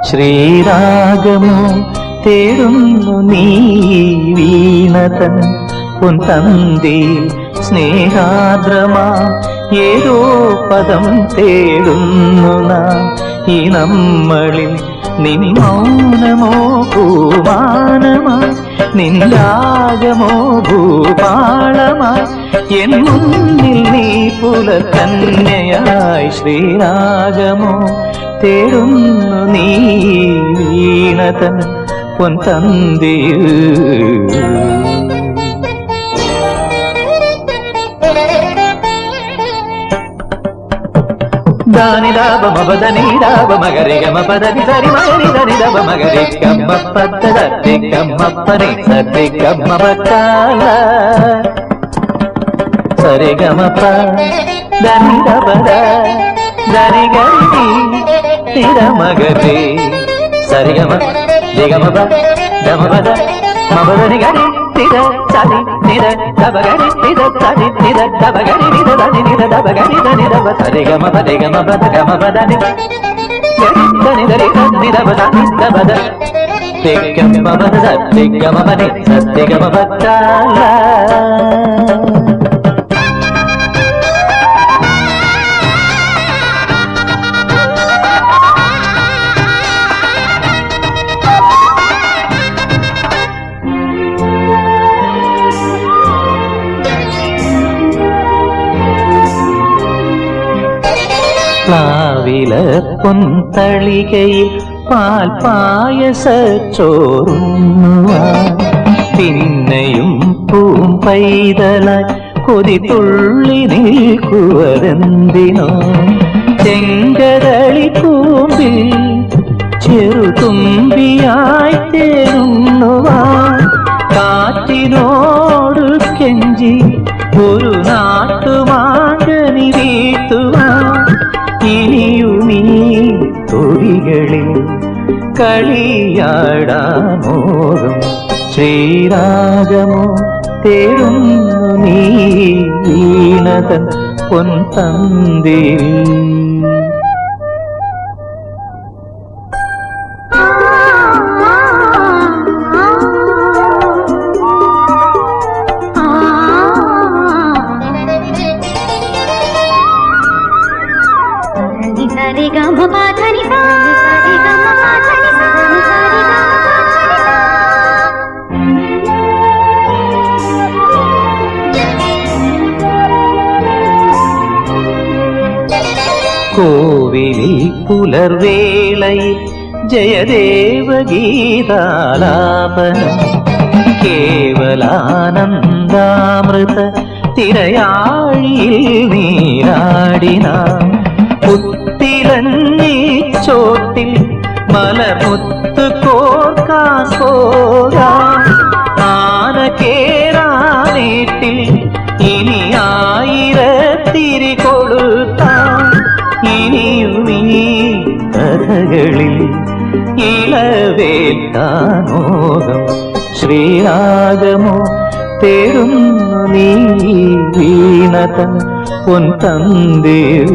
ശ്രീരാഗമോ തേടുന്നു നീ വീണതൻ പൊൻതന്തിയിൽ സ്നേഹാദ്രമാ ഏതോ പദം തേടുന്നു നാം ഈ നമ്മളിൽ. നിൻ മൗനമോ പൂമാനമായി, നിൻ രാഗമോ ഭൂപാളമായി, എൻ മുന്നിൽ നീ പുലകന്യയായി. ശ്രീരാഗമോ തേടുന്നു നീ വീണതൻ പൊൻതന്തിയിൽ. ದಾನಿ ದಾಬ ಮಬದನಿ ದಾಬ ಮಗರಿ ಗಮ ಪದನಿ ಸರಿ ಮಗರಿ ಧನಿ ದಬ ಮಗರಿ ಗಮ್ಮ ಪದ ಧರಿ ಗಮ್ಮ ಪನಿ ಸರಿ ಗಮ್ಮ ಬಕ್ಕಾಲ ಸರಿ ಗಮ ಪ ಧನಿ ದಬದ ಧನಿ ಗರಿ ನಿದ ಮಗರಿ ಸರಿ ಗಮ ಗಮ ಪ ಗಮ ಪದ ಮಬದನಿ ಗರಿ ನಿದ ಸರಿ ನಿದ ದಬ ಗರಿ ನಿದ ಸರಿ ನಿದ ದಬ ಗರಿ ನಿದ ಧನಿ ನಿದ ದಬ ಗರಿ ಧನಿ ದಬ ಸರಿ ಗಮ ಪದ ಗಮ ಪದ ಗಮ ಪದ ನಿ ಗರಿ ಧನಿ ಧರಿ ಧನಿ ದಬ ಧನಿ ದಬ ಧ ಗಮ ಪದ ಸರಿ ಗಮ ಪನಿ ಸರಿ ಗಮ ಪಕ್ಕಾಲ. പ്ലാവില പൊൻതളികയിൽ പാൽ പായസച്ചോറുണ്ണുവാൻ പിന്നെയും പൂം പൈതലായി കൊതി തുള്ളി നിൽക്കുവതെന്തിനോ. ചെങ്കതളി കൂമ്പിൽ ചെറുതുമ്പിയായി തേടുന്നുവാൻ കാറ്റിനോട് കെഞ്ചി ഒരു നാട്ടുമാങ്കനി വീട്ടുവാൻ. ഇനിയുമീ തൊഴികളിൽ കളിയാടാമോറും ശ്രീരാഗമോ തേടുന്നു നീ വീണതൻ പൊൻതന്തിയിൽ. കോവിലിൽ പുലർവേളയിൽ ജയദേവഗീതാലാപനം കേവലാനന്ദാമൃത തിരയാഴിയിൽ നീരാടിനാം. പുത്തിലഞ്ഞി ചോട്ടിൽ മലമുത്ത് കോർക്കാൻ പോകാം. ആന കേറാനേട്ടിൽ ഇനി ആയിരത്തിരി കൊളുത്താം. ഇനിയുമീ കഥകളിൽ ഇളവേൽക്കാനോകം ശ്രീരാഗമോ തേടുന്നു നീ വീണതൻ പൊൻതന്തിയിൽ.